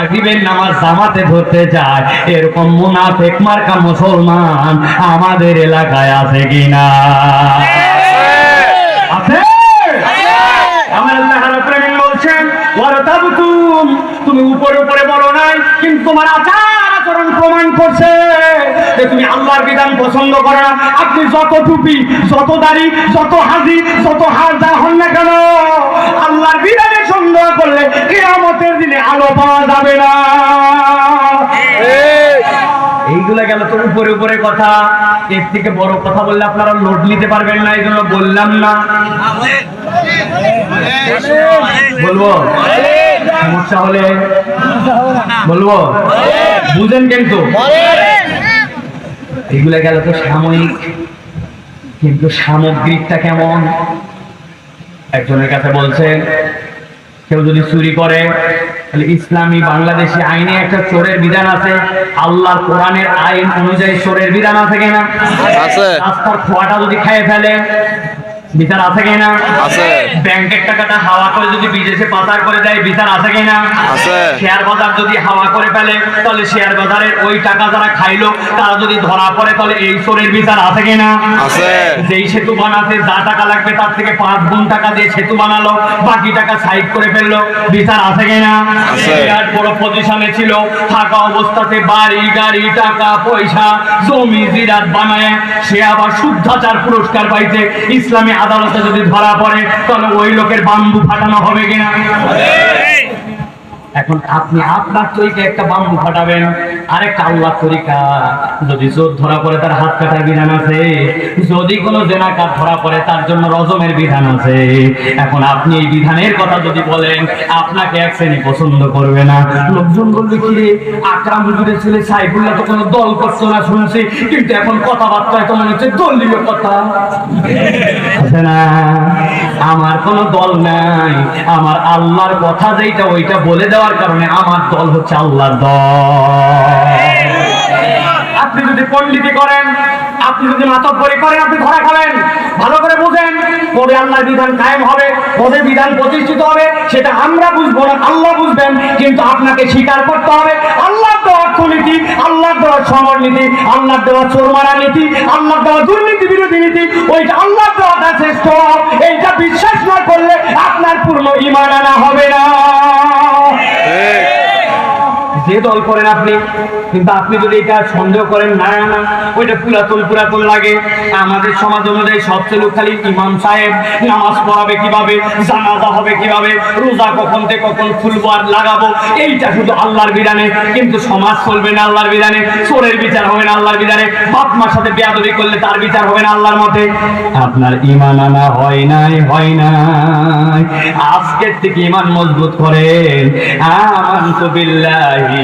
মাগরিবের নামাজ জামাতে ধরতে যায়, এরকম মুনাফিক মার্কা মুসলমান আমাদের এলাকায় আছে কিনা? আছে। আমার আল্লাহ রাব্বুল আলামিন বলছেন, ওয়ারাতাবতুম, তুমি উপরে উপরে বলো নাই, কিন্তু তোমার আচার আচরণ প্রমাণ করছে যে তুমি আল্লাহর বিধান পছন্দ করো না। আপনি যত টুপি, যত দাড়ি, যত হাজি, যত হাজা হন না কেন, আল্লাহর বিধানে সন্দেহ করলে কিয়ামতের দিনে আলো পাওয়া যাবে না। এইগুলা গেল তো উপরে উপরে কথা। এর থেকে বড় কথা বললে আপনারা নোট নিতে পারবেন না, এই জন্য বললাম না। বলবো? সমস্যা হলে বলবো, বুঝেন কিন্তু। এগুলা গেল তো সাময়িক, কিন্তু সামগ্রিকটা কেমন? একজনের কাছে বলছেন, কেউ যদি চুরি করে, তাহলে ইসলামী বাংলাদেশি আইনে একটা চোরের বিধান আছে, আল্লাহর কোরআনের আইন অনুযায়ী চোরের বিধান আছে কিনা? আছে। রাস্তার খোয়াটা যদি খেয়ে ফেলে, বিচার আছে কিনা? আছে। ব্যাংকের টাকাটা হাওয়া করে যদি বিদেশে পাচার করে দেয়, বিচার আছে কিনা? আছে। শেয়ার বাজার যদি হাওয়া করে ফেলে, তাহলে শেয়ার বাজারের ওই টাকা যারা খাইলো তারা যদি ধরা পড়ে, তাহলে এই চোরের বিচার আছে কিনা? আছে। যেই সেতু বানাতে যা টাকা লাগবে তার থেকে 5 গুণ টাকা দিয়ে সেতু বানালো, বাকি টাকা সাইড করে ফেললো, বিচার আছে কিনা? আছে। বিরাট বড় পজিশনে ছিল, থাকা অবস্থাতে বাড়ি গাড়ি টাকা পয়সা জমি জিরাত বানায় সে আবার শুদ্ধাচার পুরস্কার পাইছে, ইসলামী আদালতে যদি ধরা পড়ে তাহলে ওই লোকের বাম্বু ফাটানো হবে কিনা? এখন আপনি আপনার তরিকা একটা বাম্বু ফাটাবেন, আরেকটা আল্লাহর তরিকা। যদি চোর ধরা পড়ে তার হাত কাটার বিধান আছে, যদি কোনো জেনাকার ধরা পড়ে তার জন্য রজমের বিধান আছে। এখন আপনি এই বিধানের কথা যদি বলেন, আপনাকে এক শ্রেণী পছন্দ করবে না। লোকজন বলবে, কি রে আকরাম হুজুরের ছেলে সাইফুল্লাহ তো কোনো দল করতো না শুনছি, কিন্তু এখন কথাবার্তায় তো মনে হচ্ছে দলীয় কথা আছে না। আমার কোনো দল নাই, আমার আল্লাহর কথা যেটা ওইটা বলে দেওয়ার কারণে আমার দল হচ্ছে আল্লাহর দল। আপনি যদি পণ্ডিতি করেন, আপনি যদি মাতব্বরি করেন, আপনি ধরা খাবেন। ভালো করে বুঝেন, কবে আল্লাহর বিধান কায়েম হবে, কবে বিধান প্রতিষ্ঠিত হবে, সেটা আমরা বুঝবো না, আল্লাহ বুঝবেন। কিন্তু আপনাকে স্বীকার করতে হবে আল্লাহর দেওয়া অর্থনীতি, আল্লাহর দেওয়া সমরনীতি, আল্লাহর দেওয়া চোরমারা নীতি, আল্লাহর দেওয়া দুর্নীতি বিরোধী নীতি, ওইটা আল্লাহর দেওয়াটা শ্রেষ্ঠ। এইটা বিশ্বাস না করলে আপনার পূর্ণ ঈমান আনা হবে না। যে দল করেন আপনি, কিন্তু আপনি যদি এটা সন্দেহ করেন না না ওইটা পুরাতন লাগে, আমাদের সমাজ অনুযায়ী সবচেয়ে লোক খালি ইমাম সাহেব নামাজ পড়াবে কিভাবে, জানাজা হবে কিভাবে, রোজা কখন থেকে কখন খুলবো আর লাগাবো, এইটা শুধু আল্লাহর বিধানে। কিন্তু সমাজ চলবে না আল্লাহর বিধানে, চোরের বিচার হবে না আল্লাহর বিধানে, বাপ মার সাথে বেয়াদবি করলে তার বিচার হবে না আল্লাহর মতে। আপনার ঈমান আনা হয় নাই। আজকের থেকে ঈমান মজবুত করেন। আমানতু বিল্লাহি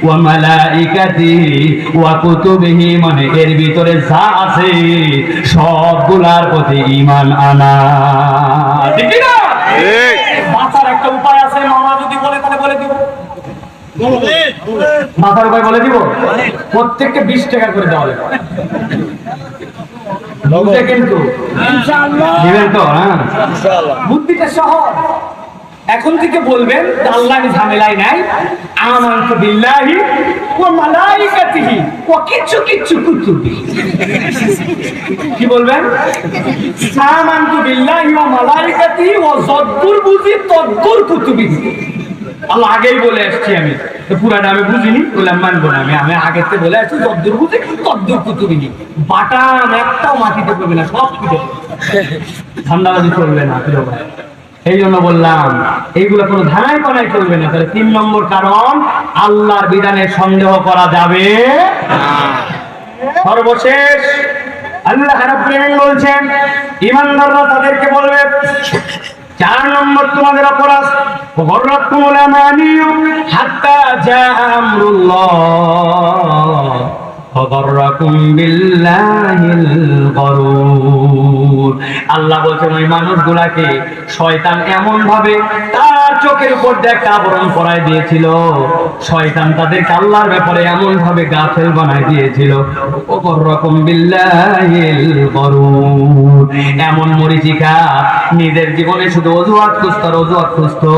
ওয়া মালাইকাতিহি ওয়া কুতুবিহি, মানে এর ভিতরে যা আছে সবগুলার প্রতি ঈমান আনা। ঠিক না? ঠিক। বাঁচার একটা উপায় আছে, মামা যদি বলে তাহলে বলে দিব। বাঁচার উপায় বলে দিব, প্রত্যেককে 20 টাকা করে দেওয়া হবে কিন্তু ইনশাআল্লাহ দিবেন তো? হ্যাঁ ইনশাআল্লাহ। বুদ্ধিটা সহজ। এখন থেকে বলবেন আল্লাহর ঝামেলাই নাই, আমানতু বিল্লাহি ওয়া মালাইকাতিহি ওয়া কিছু কুতুবিহি। কি বলবেন? আমানতু বিল্লাহি ওয়া মালাইকাতিহি ওয়া যদ্দুর বুঝি তদ্দুর কুতুবিহি। আল্লাহ আগেই বলে আসছি, আমি পুরাটা আমি বুঝিনি, বললাম মানবো না। আমি আগের থেকে বলে আসছি যদ্দুর বুঝি তদ্দুর কুতুবিহি। বাটাম একটাও মাটিতে পড়বে না, সব কিছু ঠান্ডাবাজি চলবে না। এই জন্য বললাম এইগুলো কোনো ধানায় পানায় চলবে না। তাহলে 3 নম্বর কারণ, আল্লাহর বিধানে সন্দেহ করা যাবে না। সর্বশেষ আল্লাহ রাব্বুল আলামিন বলছেন, ঈমানদাররা তাদেরকে বলবে, 4 নম্বর তোমাদের অপরাধ, গররাতুল আমানিয়ু হাত্তা জাআ আমরুল্লাহ ফাগররাকুম বিল্লাহিল গরুর। আল্লাহ বলছেন ওই মানুষগুলাকে শয়তান এমন ভাবে তার চোখের উপর দিয়ে একটা আবরণ পরায় দিয়েছিল। শয়তান তাদেরকে আল্লাহর ব্যাপারে এমন ভাবে গাফেল বানায় দিয়েছিল, ওরকম বিল্লাহিল গরুর। এমন মরিচিকা, নিজের জীবনে শুধু অজুহাত খুঁজতো।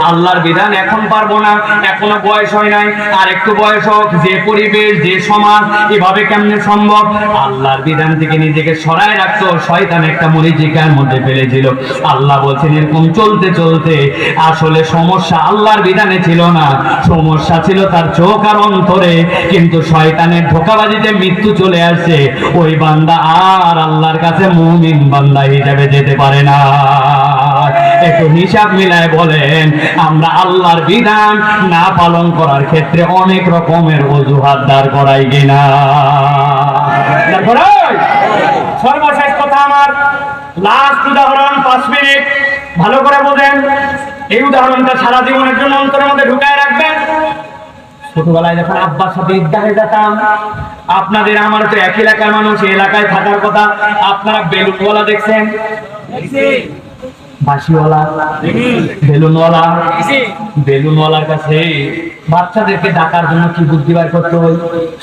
আল্লাহর বিধান এখন পারবো না, এখনো বয়স হয় নাই, আর একটু বয়স হোক, যে পরিবেশ যে সমাজ, এভাবে কেমনে সম্ভব? আল্লাহর বিধান থেকে নিজেকে সরায় রাখতো, শয়তান একটা মরিচিকার মধ্যে ফেলেছিল। আল্লাহ বলছেন এরকম চলতে চলতে আসলে সমস্যা আল্লাহর বিধানে ছিল না, সমস্যা ছিল তার চোখ আর অন্তরে। কিন্তু শয়তানের ধোঁকাবাজিতে মৃত্যু চলে আসছে, ওই বান্দা আর আল্লাহর কাছে মুমিন বান্দা হিসেবে যেতে পারে না। একটু হিসাব মিলায় বলেন, আমরা আল্লাহর বিধান না পালন করার ক্ষেত্রে অনেক রকমের অজুহাত দাঁড় করাই কিনা? সর্বশেষ কথা, আমার লাস্ট উদাহরণ, 5 মিনিট ভালো করে বোঝেন। এই উদাহরণটা সারা জীবনের জন্য অন্তরের মধ্যে ঢুকায় রাখবেন। ছোটবেলায় যখন আব্বার সাথে ঈদগাহে যেতাম, আপনাদের আমার তো এক এলাকার মানুষ, এলাকায় থাকার কথা, আপনারা বেলুনওয়ালা দেখছেন? বাঁশিওয়ালা, বেলুনওয়ালার কাছে বাচ্চাদেরকে ডাকার জন্য কি বুদ্ধি বার করতে হয়?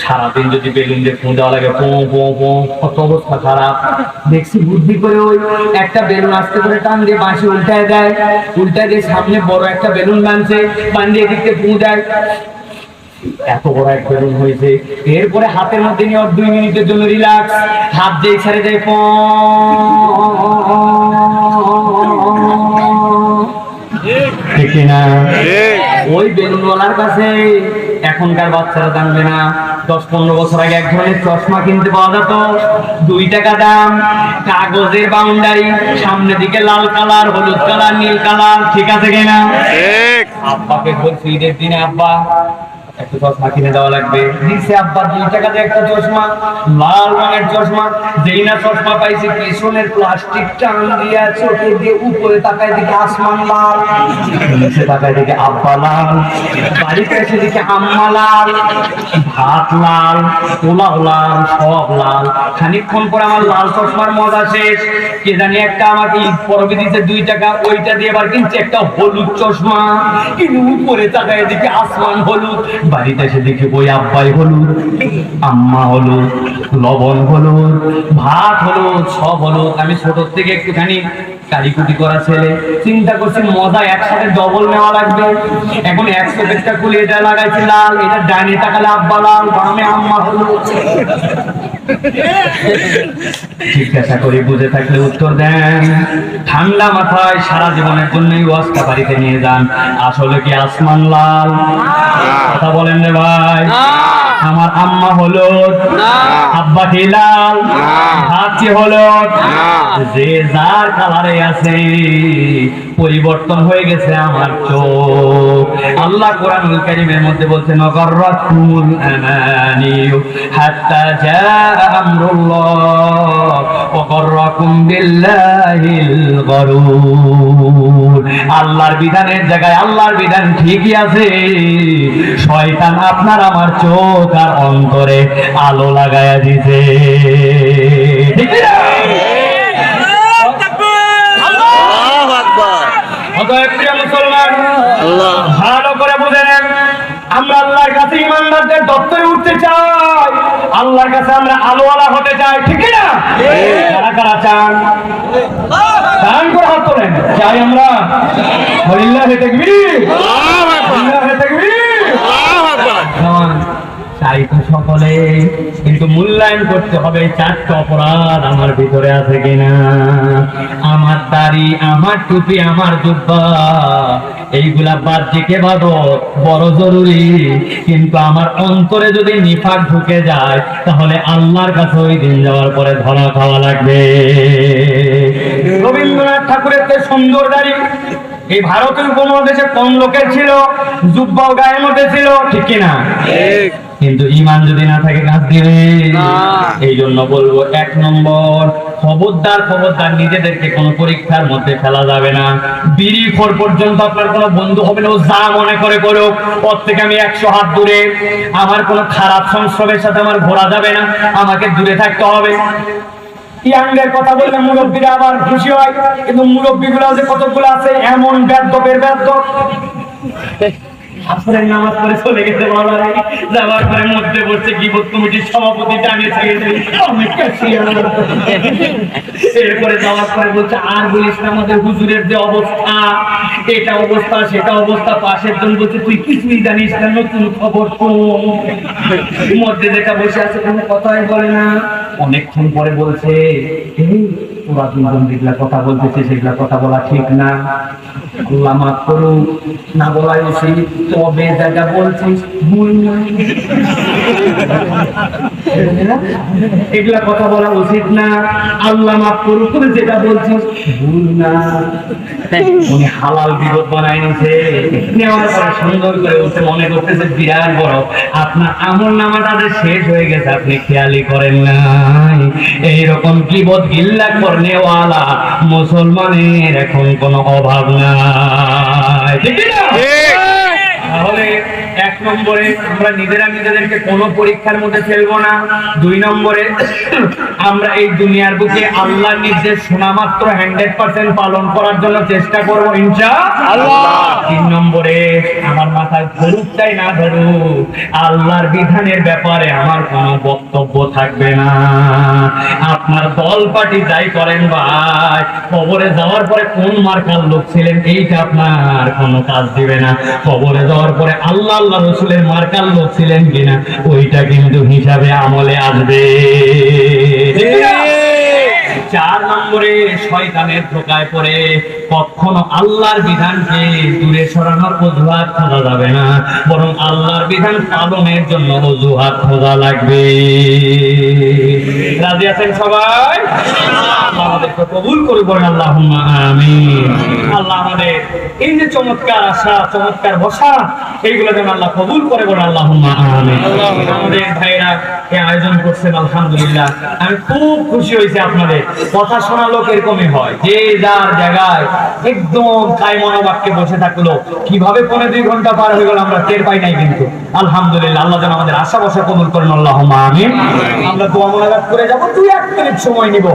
সারাদিন যদি বেলুন দিয়ে ফোন দেওয়া লাগে, কত অবস্থা খারাপ। দেখছি বুদ্ধি করে ওই একটা বেলুন আস্তে করে টান দিয়ে বাঁশি উল্টায় দিয়ে সামনে বড় একটা বেলুন বাঁধিয়ে এদিকে ফু দেয়। এত বড় এক বেলুন হয়েছে। এরপরে হাতের মধ্যে নিয়ে 2 মিনিটের জন্য রিল্যাক্স, হাত দিয়ে ছেড়ে দেয়, ঠিক না? ওই বেলুনওয়ালার কাছে এখনকার বাচ্চারা জানবে না, 10-15 বছর আগে এক ধরনের চশমা কিনতে পাওয়া যেত, 2 টাকা দাম, কাগজের বাউন্ডারি, সামনের দিকে লাল কালার, হলুদ কালার, নীল কালার, ঠিক আছে কিনা? আব্বাকে বলছি ঈদের দিনে, আব্বা একটা চশমা কিনে দেওয়া লাগবে। দিছে আব্বা 2 টাকা দিয়ে একটা চশমা, লাল রঙের চশমা। যেই না চশমা পাইছি, পিছনের প্লাস্টিক টান দিয়ে চোখে দিয়ে উপরে তাকায় দিকে আসমান লাল, নিচে তাকায় দিকে আব্বা লাল, বাড়িতে এসে দিকে আম্মা লাল, ভাত লাল, পোলাও লাল, সব লাল। খানিকক্ষণ পরে আমার লাল চশমার মজা শেষ। কে জানি একটা আমাকে ঈদ পরবে দিতে 2 টাকা, ওইটা দিয়ে এবার কিনছে একটা হলুদ চশমা, কিন্তু উপরে তাকায় দিকে আসমান হলুদ। বাড়িতে এসে দেখি ওই আব্বাই হলুদ, আম্মা হলুদ, লবণ হলুদ, ভাত হলুদ, সব হলুদ। আমি ছোট থেকে একটুখানি কারিকুটি করা ছেলে, চিন্তা করছি মজা একসাথে ডবল নেওয়া লাগবে। এখন 100 টাকা খুলে এটা লাগাইছি লাল, এটা ডাইনে তাকালে আব্বা লাল, বামে আম্মা হলুদ। জিজ্ঞাসা করে বুঝে থাকলে উত্তর দেন। ঠান্ডা মাথায় সারা জীবনের জন্যই ওয়াজটা বাড়িতে নিয়ে যান। আসলে কি আসমান লাল? কথা বলেন রে ভাই। আমার আম্মা হলুদ, আব্বা কি লাল, ভাত কি হলুদ? যে যার কালারে আছে, পরিবর্তন হয়ে গেছে আমার চোখ। আল্লাহ কোরআনুল কারীমের মধ্যে বলছেন, ওয়াগাররাকুমুল আমানিয়ু হাত্তা জা আমরুল্লাহ ওয়াগাররাকুম বিল্লাহিল গরুর। আল্লাহর বিধানের জায়গায় আল্লাহর বিধান ঠিকই আছে, শয়তান আপনার আমার চোখ আর অন্তরে আলো লাগায়া দিছে। ঠিক না? ভালো করে বুঝে নেন, আমরা আল্লাহর কাছে ইমানদারদের দপ্তরে উঠতে চাই, আল্লাহর কাছে আমরা আলোওয়ালা হতে চাই, ঠিক না? কারা কারা চান? চান করে হাত তোলেন। চাই আমরা? লিল্লাহি তাকবীর, লিল্লাহি তাকবীর। চাই তো সকলে, কিন্তু মূল্যায়ন করতে হবে 4টা অপরাধ আমার ভিতরে আছে কিনা। আমার দাড়ি, আমার টুপি, আমার জুব্বা, এইগুলা বাহ্যিক ইবাদত বড় জরুরি, কিন্তু আমার অন্তরে যদি নিফাক ঢুকে যায়, তাহলে আল্লাহর কাছে ওই দিন যাওয়ার পরে ধরা খাওয়া লাগবে। রবীন্দ্রনাথ ঠাকুরের তো সুন্দর দাড়ি, এই ভারতের উপমহাদেশে কম লোকের ছিল, জুব্বাও গায়ের মধ্যে ছিল, ঠিক কিনা? কিন্তু ঈমান যদি না থাকে কাজ দিবে। এই জন্য বলবো, 1 নম্বর, খবরদার নিজেদেরকে কোনো পরীক্ষার মধ্যে ফেলা যাবে না। বিড়ি খোর পর্যন্ত আপনার কোনো বন্ধু হবে না, ও যা মনে করে করুক, ওর থেকে আমি 100 হাত দূরে। আমার কোনো খারাপ সংস্রবের সাথে আমার ঘোরা যাবে না, আমাকে দূরে থাকতে হবে। ইয়াংদের কথা বললে মুরব্বীরা আবার খুশি হয়, কিন্তু মুরব্বীগুলো যে কতগুলো আছে এমন বেদ্যপের বেদ্যপ, আসরের নামাজ পড়ে চলে গেছে বাজারে, যাওয়ার পরে মধ্যে বসছে গীবত কমিটির সভাপতি টানে ছেড়ে আমি ক্যাশিয়ার। এরপরে যাওয়ার পরে বলছে আর বলিস না, আমাদের হুজুরের যে অবস্থা, এটা অবস্থা সেটা অবস্থা। পাশের জন বলছে তুই কিছুই জানিস না, নতুন খবর তো। মধ্যে যেটা বসে আছে কোনো কথাই বলে না। অনেকক্ষণ পরে বলছে এই তোরা দুজন যেগুলা কথা বলতেছে সেগুলা কথা বলা ঠিক না, আল্লাহ মাফ করুক, না বলাই উচিত, তবে যেটা বলছিস ভুল না, এগুলা কথা বলা উচিত না, আল্লাহ মাফ করুক, তুমি যেটা বলছিস ভুল না। উনি হালাল বিপদ বানাই নিছে, নেওয়ার পরে সুন্দর করে উঠে মনে করতেছে বিরাট বড়, আপনার আমল নামাটা যে শেষ হয়ে গেছে আপনি খেয়ালই করেন নাই। এইরকম বিপদ গিল্লা করনেওয়ালা মুসলমানের এখন কোনো অভাব নাই, ঠিক না? তাহলে এক নম্বরে আমরা নিজেরা নিজেদেরকে কোনো পরীক্ষার মধ্যে ফেলবো না। দুই নম্বরে আমরা এই দুনিয়ার বুকে আল্লাহর নির্দেশ শোনা মাত্র 100% পালন করার জন্য চেষ্টা করবো ইনশাআল্লাহ। তিন নম্বরে আমার মাথায় ধরুক চাই না ধরুক, আল্লাহর বিধানের ব্যাপারে আমার কোনো বক্তব্য থাকবে না। আপনার দল পার্টি যাই করেন ভাই, কবরে যাওয়ার পরে কোন মার্কার লোক ছিলেন এইটা আপনার কোনো কাজ দিবে না। কবরে যাওয়ার পরে আল্লাহ আল্লাহ রসুলের মার্কার লোক ছিলেন কিনা ওইটা কিন্তু হিসাবে আমলে আসবে। চার নম্বরে শয়তানের ধোঁকায় পড়ে কখনো আল্লাহর বিধানকে দূরে সরানোর অজুহাত খোঁজা যাবে না, বরং আল্লাহর বিধান পালনের জন্য অজুহাত খোঁজা লাগবে। রাজি আছেন সবাই? আল্লাহ আমাদেরকে কবুল করে বলেন আল্লাহুম্মা আমিন। আল্লাহ আমাদের এই যে চমৎকার আশা, চমৎকার বসা, এইগুলো যেন আল্লাহ কবুল করে বলেন আল্লাহুম্মা আমিন। আমাদের ভাইরা এই আয়োজন করছেন আলহামদুলিল্লাহ, আমি খুব খুশি হয়েছি। আপনাদের কথা শোনা লোক এরকমই হয়, যে যার জায়গায় একদম কায় মনোবাক্যে বসে থাকলো, কিভাবে 1.5-2 ঘন্টা পার হয়ে গেল আমরা টের পাই নাই। কিন্তু আলহামদুলিল্লাহ, আল্লাহ যেন আমাদের আশা বসা কবুল করেন আল্লাহুম্মা আমিন। আমরা দোয়া মোনাজাত করে যাব, 2-1 মিনিট সময় নিব।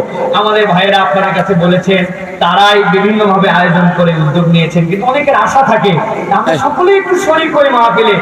আমাদের ভাইরা আপনাদের কাছে বলেছেন, তারাই বিভিন্ন ভাবে আয়োজন করে উদ্যোগ নিয়েছেন, কিন্তু অনেকের আশা থাকে আমরা সকলেই একটু শরীক করে মাহফিলে